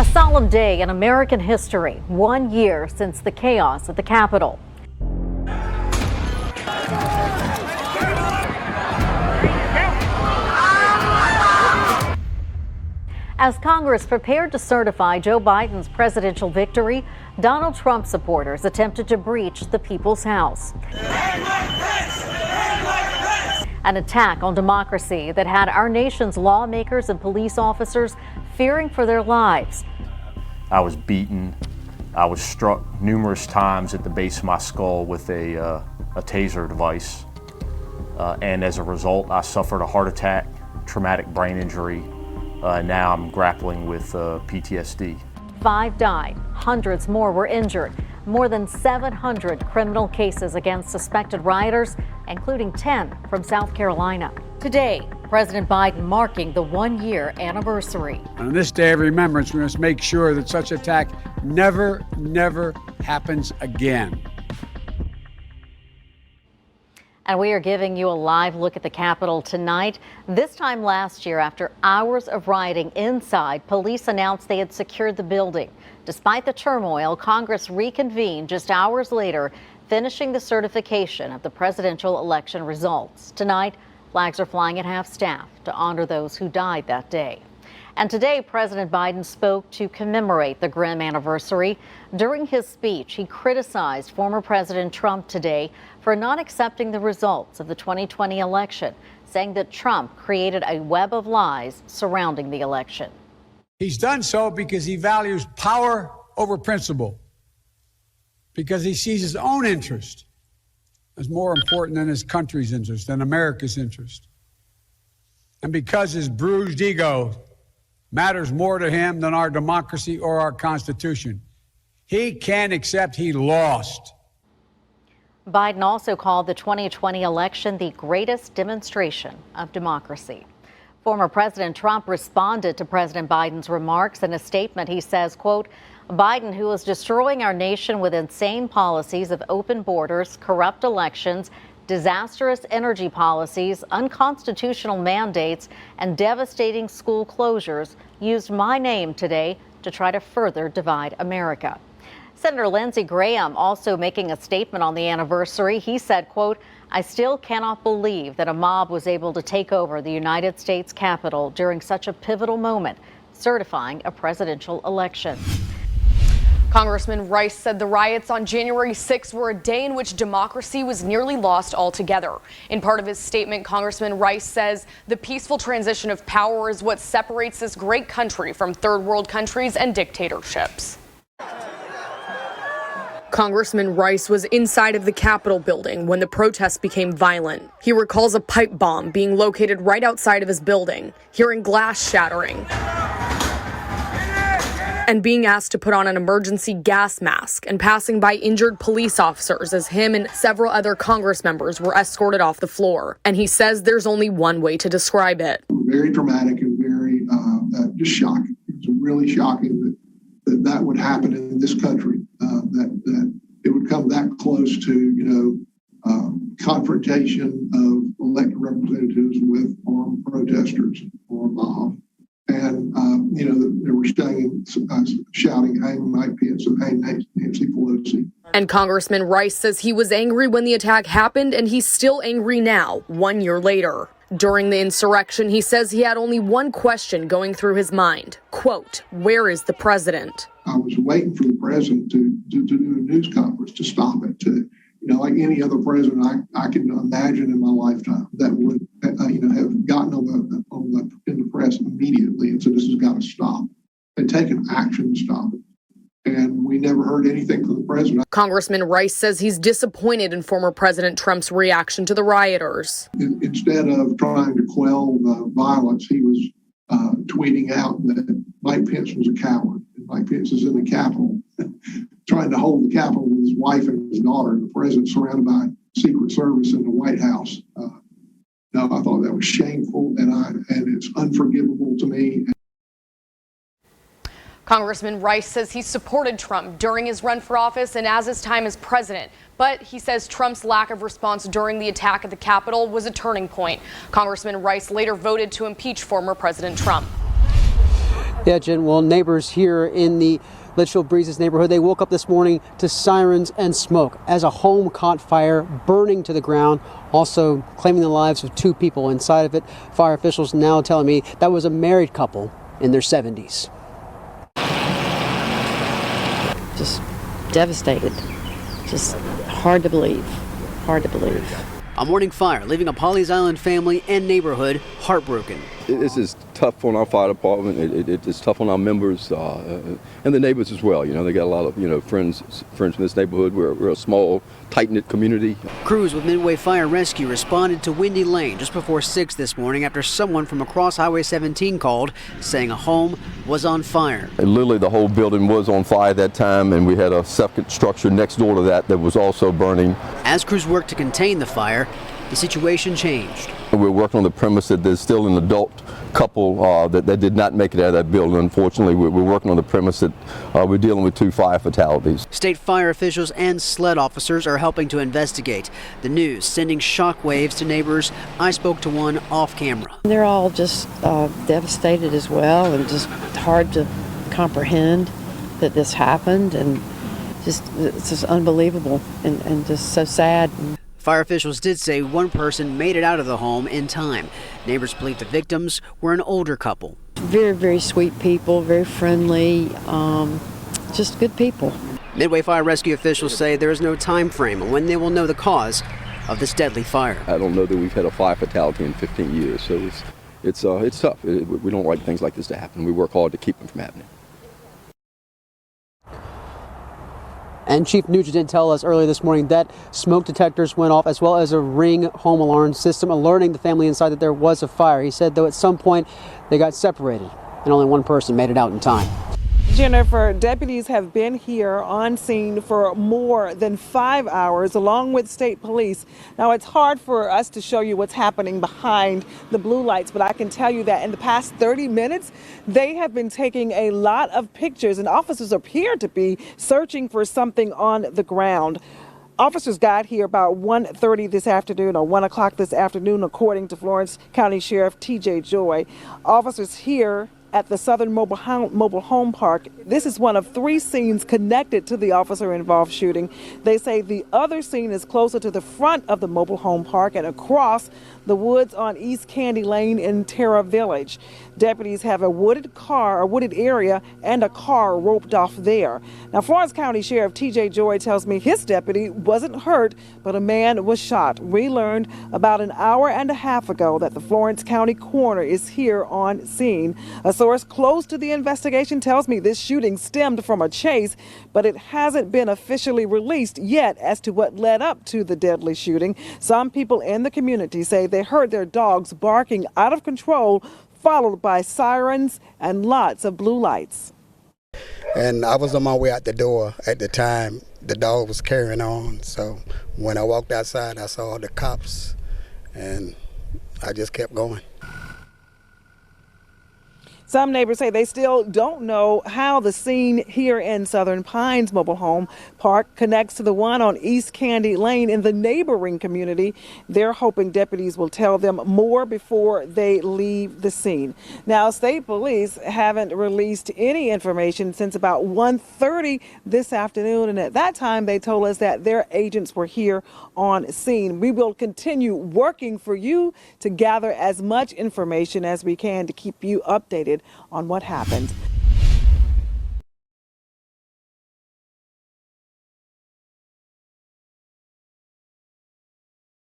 A solemn day in American history, 1 year since the chaos at the Capitol. As Congress prepared to certify Joe Biden's presidential victory, Donald Trump supporters attempted to breach the People's House. An attack on democracy that had our nation's lawmakers and police officers fearing for their lives. I was beaten. I was struck numerous times at the base of my skull with a taser device. And as a result, I suffered a heart attack, traumatic brain injury. Now I'm grappling with PTSD. 5 died, hundreds more were injured. More than 700 criminal cases against suspected rioters, including 10 from South Carolina. Today, President Biden marking the 1-year anniversary. On this day of remembrance, we must make sure that such attack never happens again. And we are giving you a live look at the Capitol tonight. This time last year, after hours of rioting inside, police announced they had secured the building. Despite the turmoil, Congress reconvened just hours later, finishing the certification of the presidential election results. Tonight, flags are flying at half-staff to honor those who died that day. And today, President Biden spoke to commemorate the grim anniversary. During his speech, he criticized former President Trump today for not accepting the results of the 2020 election, saying that Trump created a web of lies surrounding the election. He's done so because he values power over principle, because he sees his own interest as more important than his country's interest, than America's interest, and because his bruised ego matters more to him than our democracy or our Constitution. He can't accept he lost. Biden also called the 2020 election the greatest demonstration of democracy. Former President Trump responded to President Biden's remarks. In a statement, he says, quote, Biden, who is destroying our nation with insane policies of open borders, corrupt elections, disastrous energy policies, unconstitutional mandates, and devastating school closures, used my name today to try to further divide America. Senator Lindsey Graham also making a statement on the anniversary. He said, quote, I still cannot believe that a mob was able to take over the United States Capitol during such a pivotal moment, certifying a presidential election. Congressman Rice said the riots on January 6 were a day in which democracy was nearly lost altogether. In part of his statement, Congressman Rice says the peaceful transition of power is what separates this great country from third world countries and dictatorships. Congressman Rice was inside of the Capitol building when the protests became violent. He recalls a pipe bomb being located right outside of his building, hearing glass shattering, and being asked to put on an emergency gas mask and passing by injured police officers as him and several other Congress members were escorted off the floor. And he says there's only one way to describe it. Very dramatic and very just shocking. It was really shocking that would happen in this country, that it would come that close to, confrontation of elected representatives with armed protestors or mob. And, they were shouting, hang Mike Pence and hang Nancy Pelosi. And Congressman Rice says he was angry when the attack happened, and he's still angry now, 1 year later. During the insurrection, he says he had only one question going through his mind. Quote, where is the president? I was waiting for the president to do a news conference to stop it, like any other president I can imagine in my lifetime that would, have gotten in the press immediately and said, this has got to stop, and taken action to stop it. And we never heard anything from the president. Congressman Rice says he's disappointed in former President Trump's reaction to the rioters. Instead of trying to quell the violence, he was tweeting out that Mike Pence was a coward. And Mike Pence is in the Capitol, trying to hold the Capitol with his wife and his daughter, and the president surrounded by Secret Service in the White House. No, I thought that was shameful, and it's unforgivable to me. Congressman Rice says he supported Trump during his run for office and as his time as president. But he says Trump's lack of response during the attack at the Capitol was a turning point. Congressman Rice later voted to impeach former President Trump. Yeah, Jen, well, neighbors here in the Litchfield Breezes neighborhood, they woke up this morning to sirens and smoke as a home caught fire, burning to the ground, also claiming the lives of 2 people inside of it. Fire officials now telling me that was a married couple in their 70s. Just devastated. Just hard to believe. Hard to believe. A morning fire leaving a Pawleys Island family and neighborhood heartbroken. This is tough on our fire department. It's tough on our members and the neighbors as well. You know, they got a lot of friends in this neighborhood. We're a small, tight-knit community. Crews with Midway Fire Rescue responded to Windy Lane just before 6 this morning after someone from across Highway 17 called, saying a home was on fire. And literally, the whole building was on fire at that time, and we had a second structure next door to that was also burning. As crews worked to contain the fire, the situation changed. We're working on the premise that there's still an adult couple that did not make it out of that building. Unfortunately, we're working on the premise that we're dealing with 2 fire fatalities. State fire officials and SLED officers are helping to investigate. The news sending shockwaves to neighbors. I spoke to one off camera. They're all just devastated as well, and just hard to comprehend that this happened, and it's just unbelievable and just so sad. Fire officials did say one person made it out of the home in time. Neighbors believe the victims were an older couple. Very, very sweet people, very friendly, just good people. Midway Fire Rescue officials say there is no time frame on when they will know the cause of this deadly fire. I don't know that we've had a fire fatality in 15 years, so it's tough. We don't like things like this to happen. We work hard to keep them from happening. And Chief Nugent did tell us earlier this morning that smoke detectors went off, as well as a Ring home alarm system alerting the family inside that there was a fire. He said, though, at some point they got separated and only one person made it out in time. Jennifer, deputies have been here on scene for more than 5 hours, along with state police. Now, it's hard for us to show you what's happening behind the blue lights, but I can tell you that in the past 30 minutes, they have been taking a lot of pictures, and officers appear to be searching for something on the ground. Officers got here about 1:30 this afternoon, or 1 o'clock this afternoon, according to Florence County Sheriff T.J. Joy. Officers here at the Southern Mobile Home Park. This is one of 3 scenes connected to the officer-involved shooting. They say the other scene is closer to the front of the mobile home park and across the woods on East Candy Lane in Terra Village. Deputies have a wooded area, and a car roped off there. Now, Florence County Sheriff T.J. Joy tells me his deputy wasn't hurt, but a man was shot. We learned about an hour and a half ago that the Florence County coroner is here on scene. A source close to the investigation tells me this shooting stemmed from a chase, but it hasn't been officially released yet as to what led up to the deadly shooting. Some people in the community say they heard their dogs barking out of control, followed by sirens and lots of blue lights. And I was on my way out the door at the time the dog was carrying on. So when I walked outside, I saw the cops, and I just kept going. Some neighbors say they still don't know how the scene here in Southern Pines Mobile Home Park connects to the one on East Candy Lane in the neighboring community. They're hoping deputies will tell them more before they leave the scene. Now, state police haven't released any information since about 1:30 this afternoon, and at that time they told us that their agents were here on scene. We will continue working for you to gather as much information as we can to keep you updated on what happened.